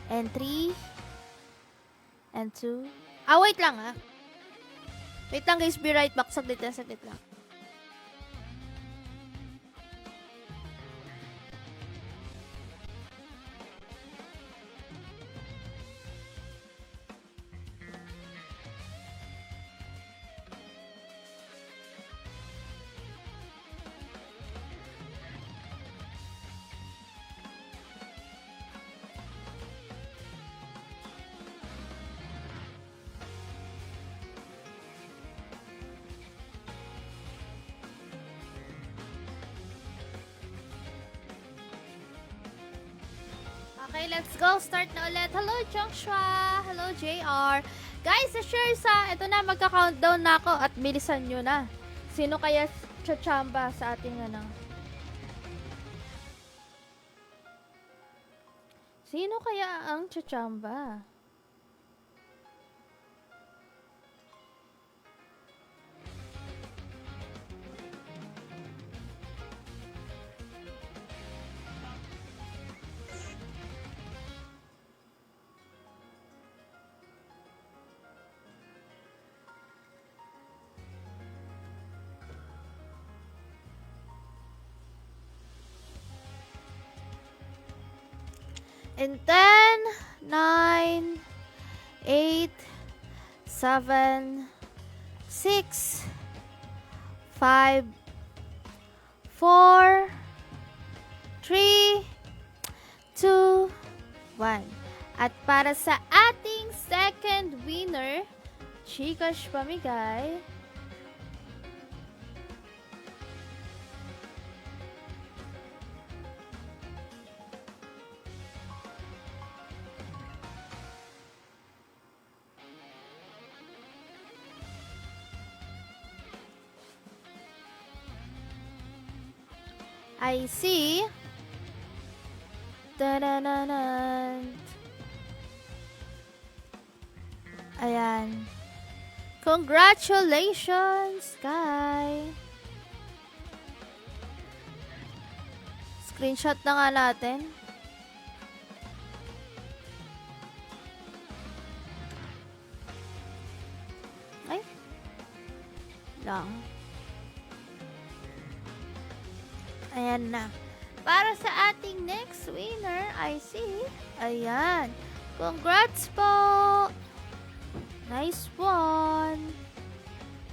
And 3. And 2. Ah, wait lang ah. Wait lang guys, be right back. Saglit lang. Okay, let's go. Start na ulit. Hello, Joshua. Hello, JR. Guys, share sa, ito na, magka-countdown na ako at bilisan nyo na. Sino kaya chachamba sa ating ano? Sino kaya ang chachamba? In 10, 9, 8, 7, 6, 5, 4, 3, 2, 1. At para sa ating second winner, Chikash Pamigay, I see. Tadananan. Ayan. Congratulations, Sky. Screenshot na nga natin. Ay. Lang. Ayan na. Para sa ating next winner, I see. Ayan. Congrats po. Nice one.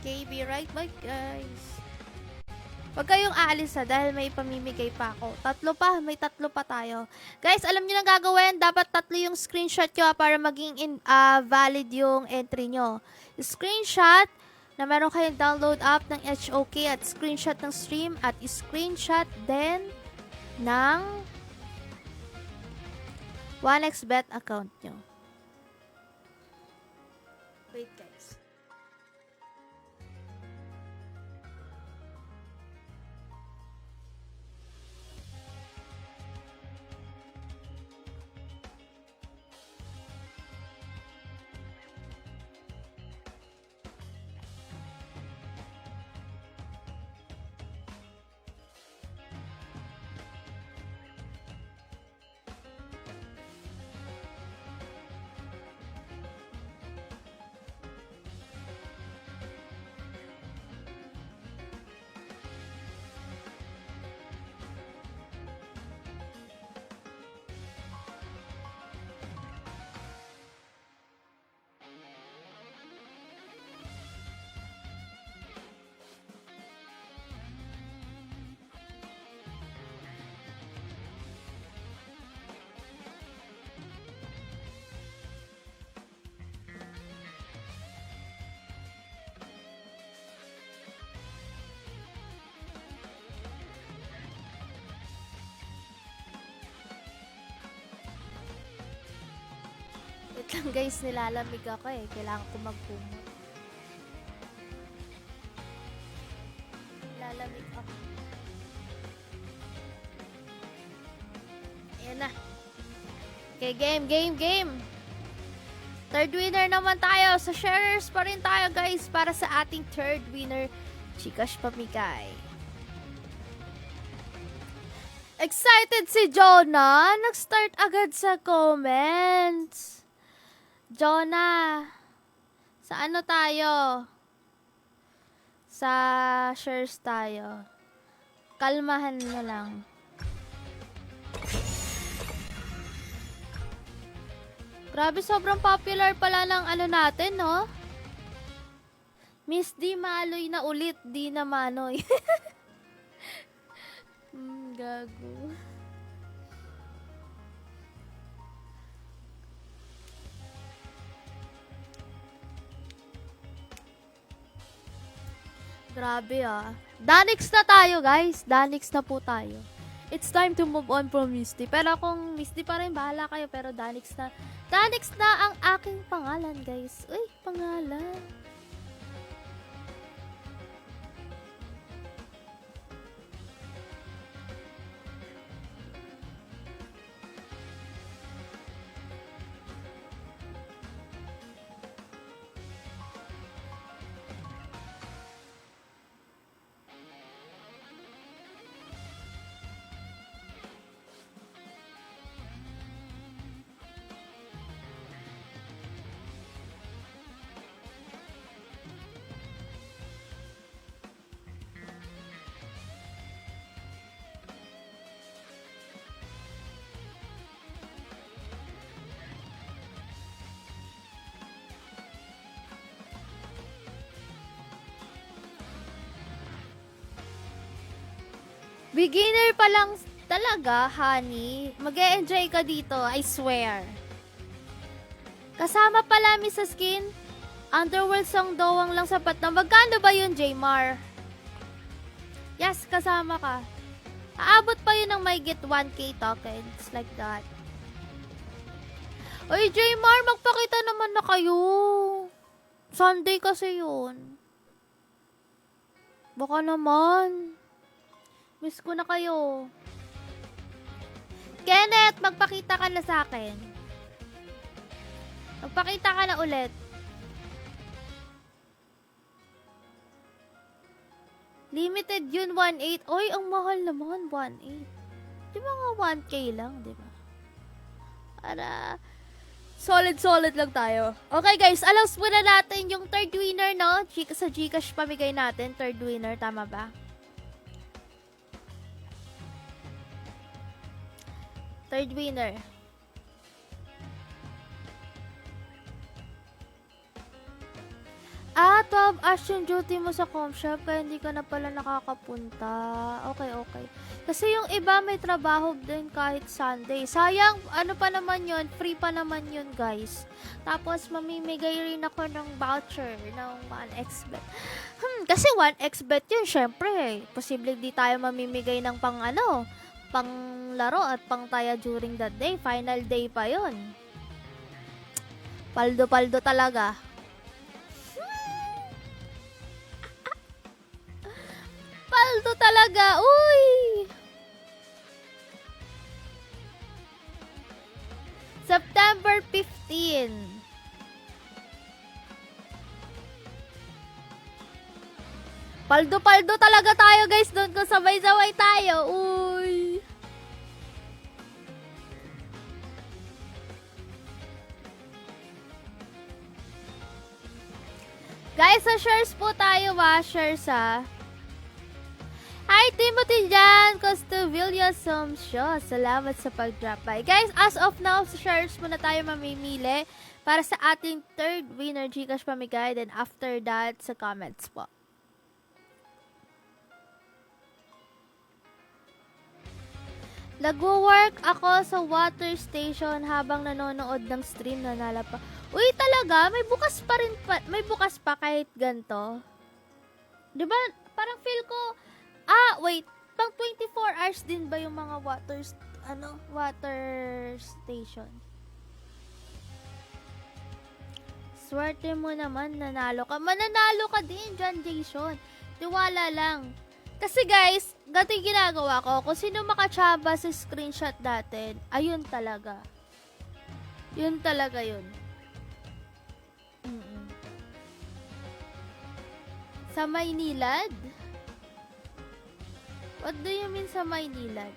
Okay, be right back, guys. Huwag kayong aalis dahil may pamimigay pa ako. May tatlo pa tayo. Guys, alam niyo na gagawin. Dapat tatlo yung screenshot nyo para maging valid yung entry nyo. Screenshot na meron kayong download app ng HOK at screenshot ng stream at screenshot din ng 1xBet account nyo. Wait guys. Wait lang guys, nilalamig ako eh. Kailangan ko magkumot. Nilalamig ako. Ayan na. Okay, game. Third winner naman tayo. Sa sharers pa rin tayo guys para sa ating third winner, Chikash Pamigay. Excited si Jonah. Nag-start agad sa comments. Jonah, sa ano tayo? Sa shares tayo. Kalmahan mo lang. Grabe, sobrang popular pala ng ano natin, no? Miss D, maloy na ulit. Di na manoy. Gago. Grabe Danix na tayo, guys. Danix na po tayo. It's time to move on from Misty. Pero kung Misty pa rin, bahala kayo. Pero Danix na. Danix na ang aking pangalan, guys. Uy, pangalan. Beginner pa lang talaga, honey. Mag-e-enjoy ka dito, I swear. Kasama pala, Miss Skin. Underworld song dawang lang sapat na. Magkano ba yun, Jmar? Yes, kasama ka. Aabot pa yun ng may get 1k tokens. Like that. Oy, Jmar, magpakita naman na kayo. Sunday kasi yun. Baka naman. Miss ko na kayo. Kenneth, magpakita ka na sa akin. Magpakita ka na ulit. Limited yun, 1.8. Oy, ang mahal naman, 1.8. Di mga 1k lang, di ba? Para solid lang tayo. Okay, guys, alas muna natin yung third winner, no? Sa Gcash pamigay natin, third winner, tama ba? Third winner. 12 hours yung duty mo sa com shop kaya hindi ka na pala nakakapunta. Okay. Kasi yung iba may trabaho din kahit Sunday. Sayang, ano pa naman yun, free pa naman yun, guys. Tapos, mamimigay rin ako ng voucher ng 1xbet. Kasi 1xbet yun, syempre. Posible di tayo mamimigay ng pang laro at pang taya during that day. Final day pa yun. Paldo talaga. Paldo talaga. Uy! September 15. Paldo talaga tayo, guys. Doon ko sabay-sabay tayo. Uy! Guys, sa shares po tayo, shares Hi, Timothy Jan Costuvilla Somsyo. Salamat sa pag-drop by. Guys, as of now, sa shares muna tayo mamimili para sa ating third winner Gcash pamigay. Then after that, sa comments po. Nagwo-work ako sa water station habang nanonood ng stream na nalapa. Uy, talaga? May bukas pa kahit ganito? Diba, parang feel ko, wait, pang 24 hours din ba yung mga water station? Swerte mo naman, nanalo ka. Mananalo ka din, John Jason. Tiwala lang. Kasi guys, ganito yung ginagawa ko. Kung sino makatsaba sa screenshot natin, ayun talaga. Yun talaga yun. Sa Maynilad? What do you mean sa Maynilad?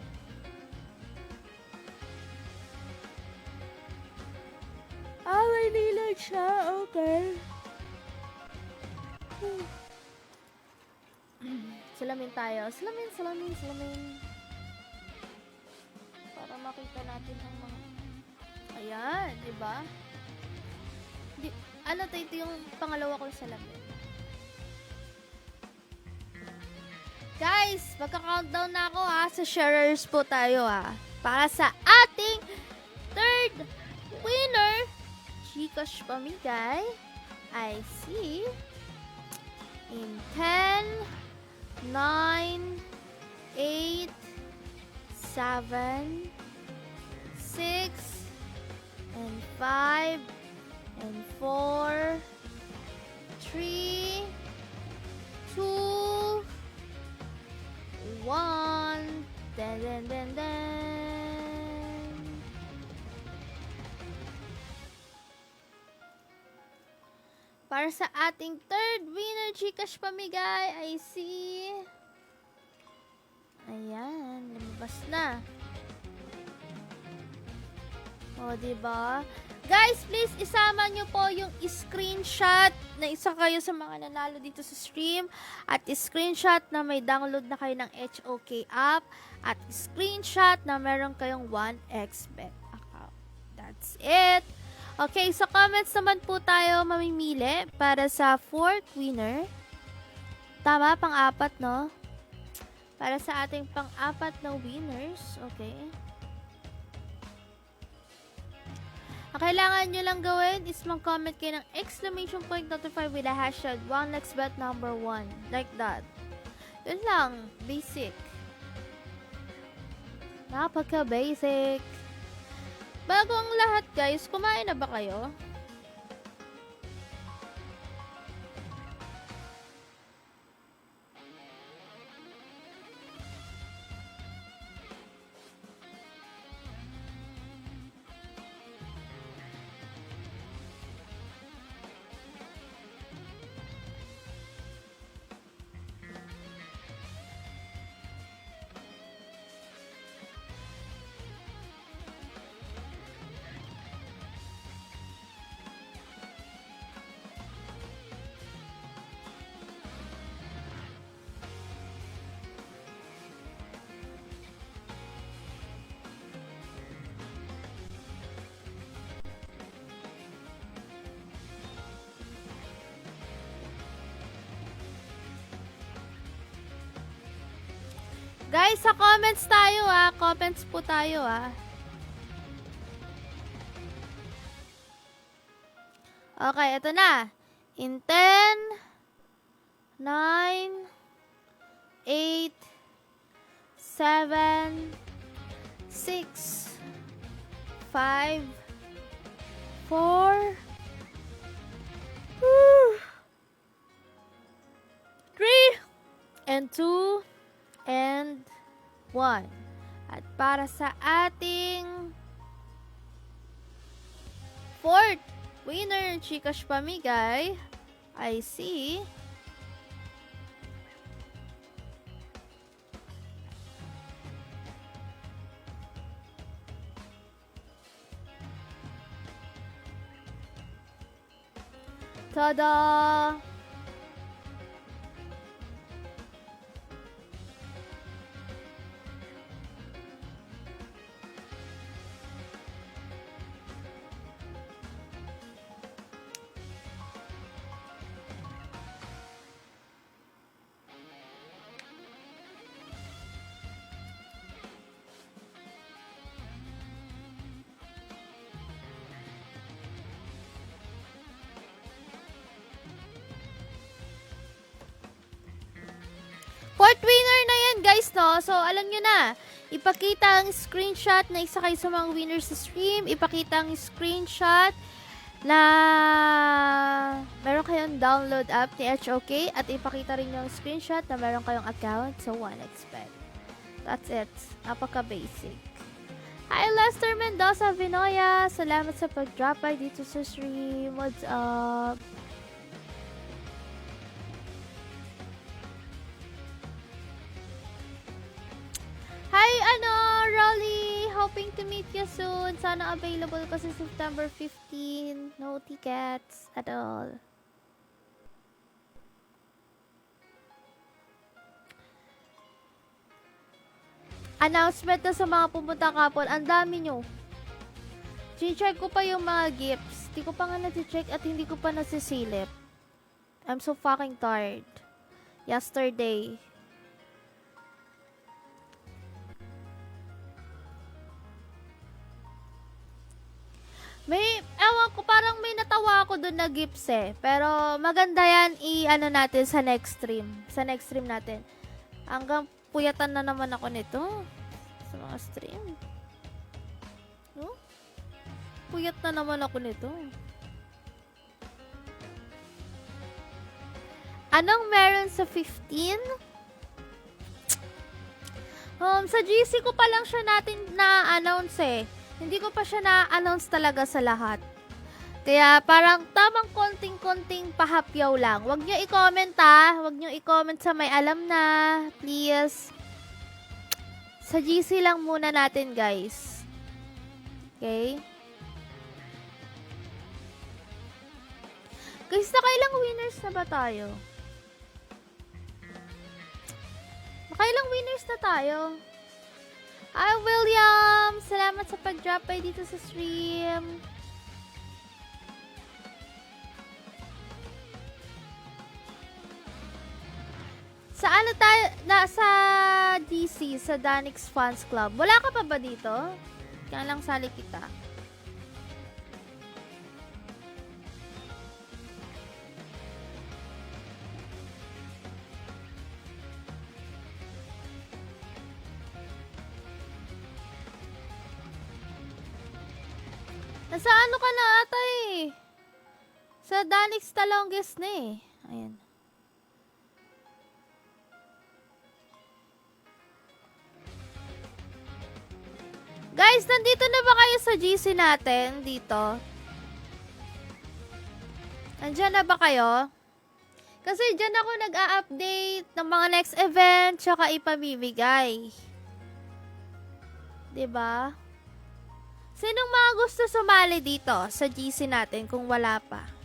siya. Okay. Salamin tayo. Salamin. Para makita natin ang mga... Ayan, diba? Ano to, ito yung pangalawa kong salamin. Guys, magka-countdown na ako ha. Sa sharers po tayo ha. Para sa ating third winner, Gcash pamigay. I see. In 10, 9, 8, 7, 6, and 5, and 4, 3, 2, 1. Den. Para sa ating third winner, Gcash pamigay, I see. Ayan, lumabas na. O, diba? Guys, please isama nyo po yung screenshot na isa kayo sa mga nanalo dito sa stream at screenshot na may download na kayo ng HOK app at screenshot na meron kayong 1xbet account. That's it. Okay, sa comments naman po tayo mamimili para sa fourth winner. Tama, pang-apat, no? Para sa ating pang-apat na winners. Okay. Ang kailangan nyo lang gawin is mag-comment kayo ng exclamation point notify with a hashtag 1xbet1. Like that. Yun lang. Basic. Napaka-basic. Bago ang lahat, guys, kumain na ba kayo? Guys, sa comments tayo ah. Comments po tayo ah. Okay, ito na. In 10, 9, 8, 7, 6, 5, 4, 3, and 2, and 1. At para sa ating fourth winner, Gcash pamigay, I see. Tada! Fourth winner na yan, guys, no? So, alam nyo na. Ipakita ang screenshot na isa kayo sa mga winners sa stream. Ipakita ang screenshot na meron kayong download app ni HOK. At ipakita rin yung screenshot na meron kayong account sa 1xbet. That's it. Napaka-basic. Hi, Lester Mendoza Vinoya. Salamat sa pag-drop by dito sa stream. What's up? Hi, Rolly hoping to meet you soon. Sana available kasi September 15. No tickets at all. Announcement na sa mga pumunta kapon. Ang dami nyo. Check ko pa yung mga gifts. Hindi ko pa nga na-check at hindi ko pa nasisilip. I'm so fucking tired. Yesterday. Ewan ko, parang may natawa ako dun na gifts eh. Pero maganda yan i-ano natin sa next stream. Sa next stream natin. Hanggang puyatan na naman ako nito. Sa mga stream. No? Puyat na naman ako nito. Anong meron sa 15? Sa GC ko pa lang siya natin na-announce eh. Hindi ko pa siya na-announce talaga sa lahat. Kaya parang tamang konting-konting pahapyaw lang. Huwag nyo i-comment ha. Huwag nyo i-comment sa may alam na. Please. Sa GC lang muna natin guys. Okay? Guys, nakailang winners na ba tayo? Nakailang winners na tayo? Hi, William! Salamat sa pag-drop by dito sa stream. Sa ano tayo? Sa DC, sa Danix Fans Club. Wala ka pa ba dito? Kaya lang sali kita. Nasa ano ka na ata eh. Sa Danix Talonges na eh. Ayan. Guys, nandito na ba kayo sa GC natin? Dito. Nandiyan na ba kayo? Kasi dyan ako nag-a-update ng mga next event tsaka ipamimigay. Diba? Sinong mga gusto sumali dito sa GC natin kung wala pa?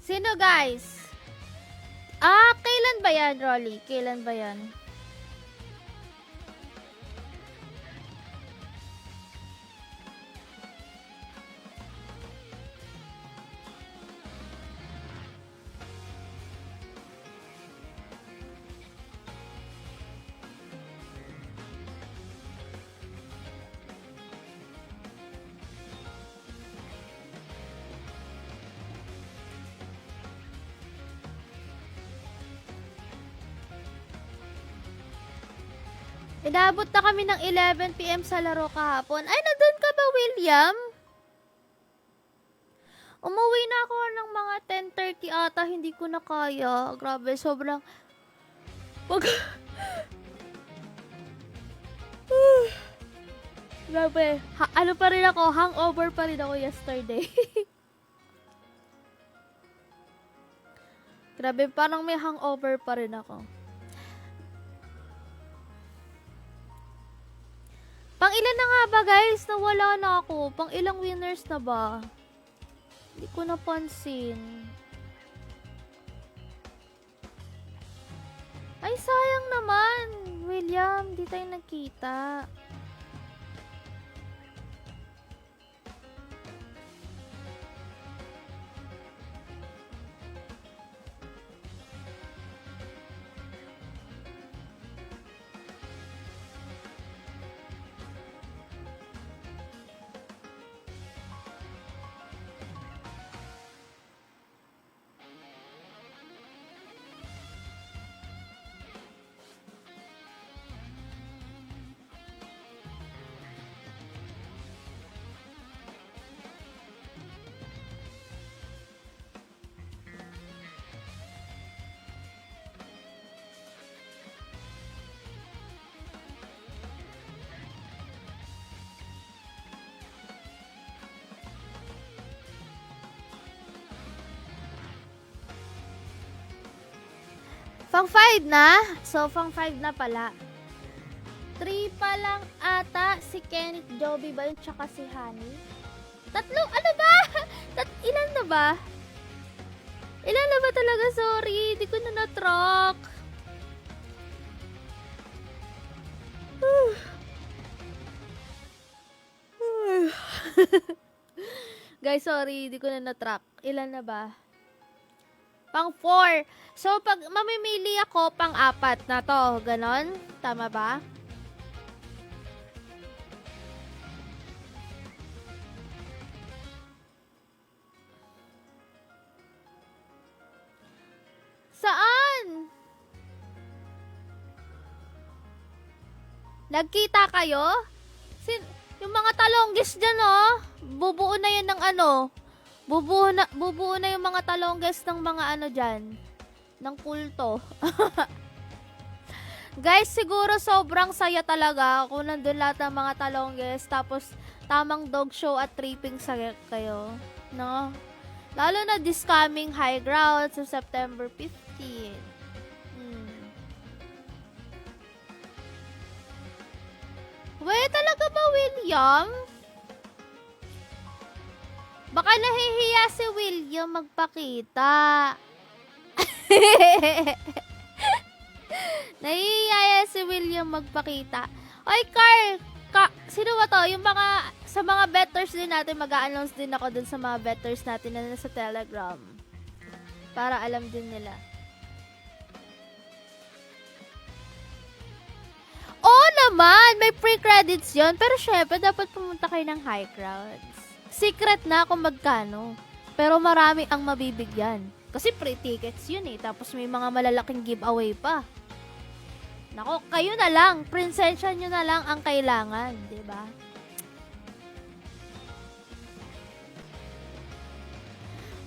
Sino guys? Kailan ba yan, Rolly? Kailan ba yan? Inabot na kami ng 11 PM sa laro kahapon. Ay, nandun ka ba, William? Umuwi na ako ng mga 10:30 ata. Hindi ko na kaya. Grabe, sobrang... Grabe. Ano pa rin ako? Hangover pa rin ako yesterday. Grabe, parang may hangover pa rin ako. Pang ilan na nga ba guys? Nawala na ako. Pang ilang winners na ba? Hindi ko napansin. Ay, sayang naman. William, di tayo nagkita. Pang 5 na? So, pang 5 na pala. 3 pa lang ata si Kenneth, Joby ba yun, tsaka si Honey? Tatlo? Ano ba? Ilan na ba? Ilan na ba talaga? Sorry, di ko na na-track. Guys, sorry, di ko na na-track. Ilan na ba? Pang 4. So, pag mamimili ako, pang 4 na to. Ganon? Tama ba? Saan? Nagkita kayo? Yung mga talonggis dyan, oh. Bubuo na yan ng ano. Bubuo na yung mga talonggis ng mga ano dyan. Ng kulto. Guys, siguro sobrang saya talaga kung nandun lahat ng mga talonggis. Tapos, tamang dog show at tripping sa kayo. No? Lalo na this coming high ground sa September 15. Wait, talaga ba, William? Baka nahihiya si William magpakita. Nahihiya si William magpakita. Oy, Carl! Sino ba to? Yung mga, sa mga bettors din natin, mag-a-announce din ako dun sa mga bettors natin na nasa Telegram. Para alam din nila. Oo naman! May pre-credits yon. Pero syempre, dapat pumunta kayo ng high crowds. Secret na kung magkano. Pero marami ang mabibigyan. Kasi free tickets yun eh. Tapos may mga malalaking giveaway pa. Nako, kayo na lang. Prinsesya nyo na lang ang kailangan. Diba?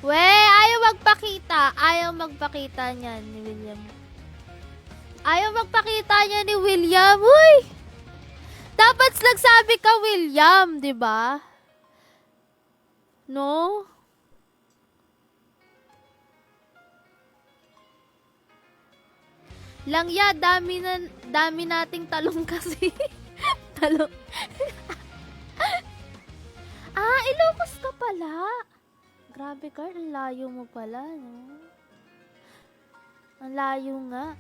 We, ayaw magpakita. Ayaw magpakita niyan ni William. Ayaw magpakita niya ni William. Uy! Dapat nagsabi ka, William. Diba? No? Langya, dami nating talong kasi. Talong. Ilocos ka pala. Grabe, Carl. Ang layo mo pala, no? Ang layo nga.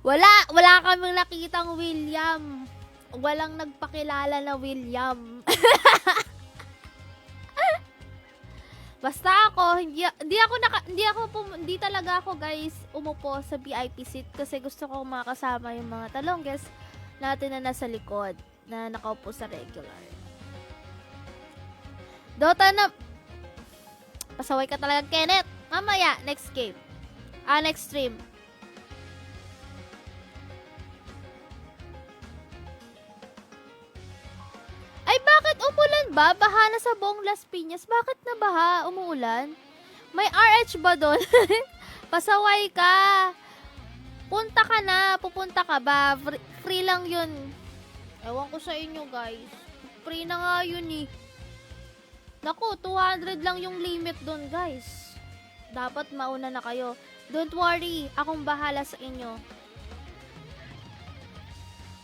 Wala kaming nakitang William. Walang nagpakilala na William. Basta ako, hindi talaga ako, guys, umupo sa VIP seat kasi gusto ko makasama yung mga talongges natin na nasa likod na nakaupo sa regular. Dota na pasaway ka talaga, Kenneth. Mamaya, next game. Next stream. Ay, bakit umulan ba? Baha na sa buong Las Piñas. Bakit na baha? Umuulan? May RH ba doon? Pasaway ka. Punta ka na. Pupunta ka ba? Free lang yun. Ewan ko sa inyo, guys. Free na nga yun eh. Naku, 200 lang yung limit doon, guys. Dapat mauna na kayo. Don't worry. Akong bahala sa inyo.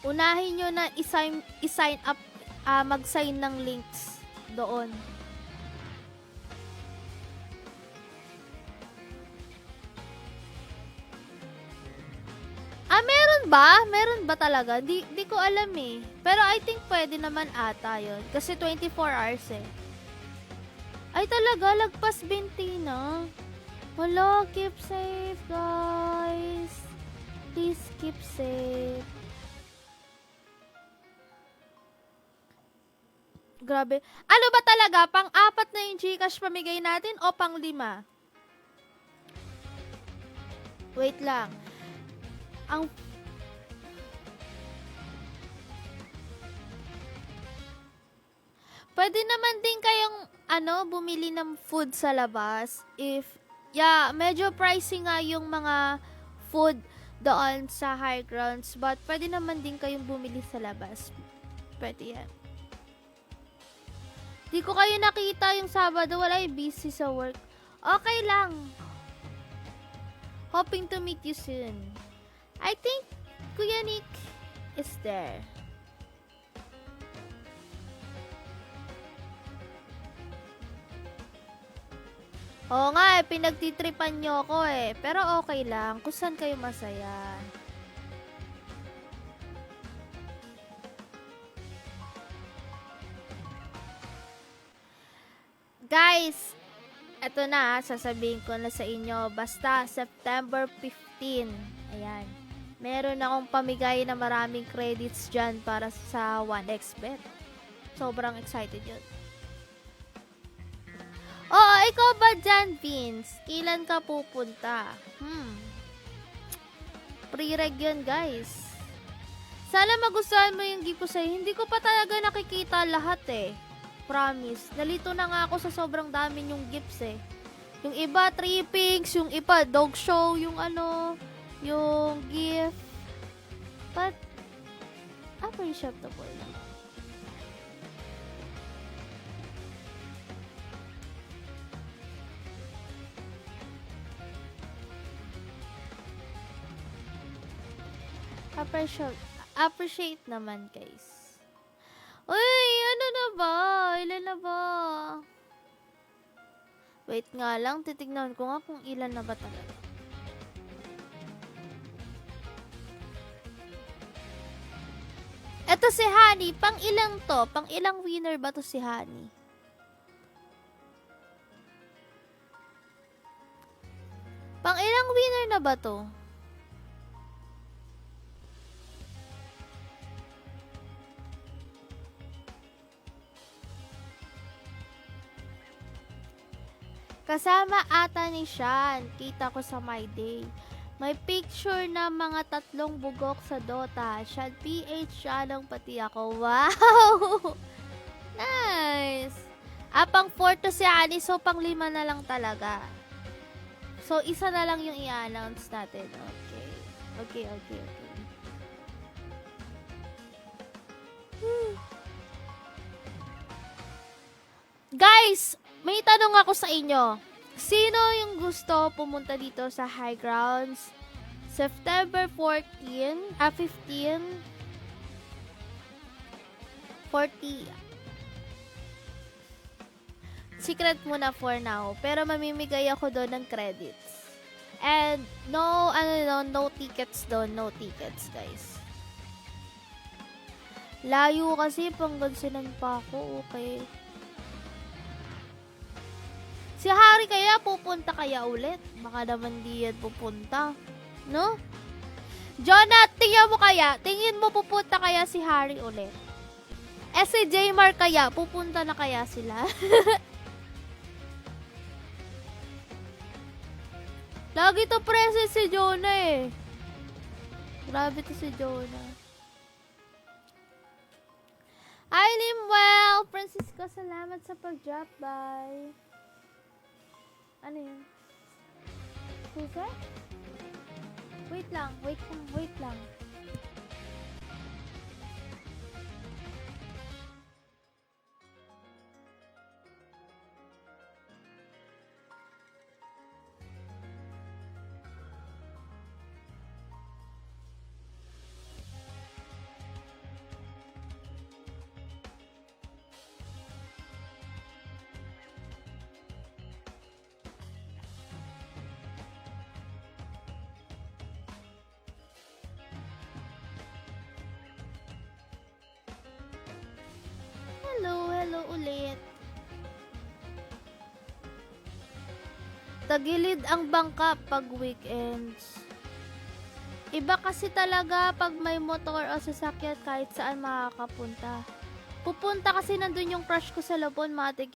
Unahin nyo na i-sign up, mag-sign ng links doon. Meron ba? Meron ba talaga? Di ko alam eh. Pero I think pwede naman ata yun. Kasi 24 hours eh. Ay talaga, lagpas 20 na. Wala, keep safe guys. Please keep safe. Grabe. Ano ba talaga? Pang-4 na yung Gcash pamigay natin o pang-5? Wait lang. Pwede naman din kayong bumili ng food sa labas. Medyo pricey nga yung mga food doon sa high grounds. But pwede naman din kayong bumili sa labas. Pwede yan. Di ko kayo nakita yung Sabado. Wala, busy sa work. Okay lang. Hoping to meet you soon. I think Kuya Nick is there. Oo nga, pinagtitripan nyo ako Pero okay lang, kung saan kayo masaya. Guys, eto na, sasabihin ko na sa inyo. Basta, September 15. Ayan. Meron akong pamigay na maraming credits dyan para sa 1xbet. Sobrang excited yun. Oo, ikaw ba dyan, Vince? Kailan ka pupunta? Pre-reg yun, guys. Sana magustuhan mo yung gift ko sa'yo. Hindi ko pa talaga nakikita lahat Promise. Nalito na nga ako sa sobrang dami yung gifts Yung iba, trippings. Yung iba, dog show. Yung yung gift. But, appreciable naman. Appreciate naman, guys. Uy, ano na ba? Ilan na ba? Wait nga lang, titignan ko nga kung ilan na ba talaga. Eto si Honey, pang ilang to? Pang ilang winner ba to si Honey? Pang ilang winner na ba to? Kasama ata ni Sean. Kita ko sa My Day. May picture na mga 3 bugok sa Dota. Sean PH, Sean pati ako. Wow! Nice! Pang 4 to si Ani. So, pang 5 na lang talaga. So, isa na lang yung i-announce natin. Okay. Guys! May tanong ako sa inyo. Sino yung gusto pumunta dito sa High Grounds? September 15, 40. Secret muna for now. Pero mamimigay ako doon ng credits. And no tickets doon. No tickets, guys. Layo kasi, Pangasinan pa ako. Okay. Si Harry kaya pupunta kaya ulit? Baka naman di yan pupunta. No? Jonah, tingin mo pupunta kaya si Harry ulit? Si Jaymar kaya, pupunta na kaya sila? Lagi to present si Jonah Grabe to si Jonah. Eileen, well, Francisco, salamat sa pag-drop by. Ano yun? Susa? Wait lang. Hello ulit. Tagilid ang bangka pag weekends. Iba kasi talaga pag may motor o sasakyan kahit saan makakapunta. Pupunta kasi nandun yung crush ko sa Labon, matik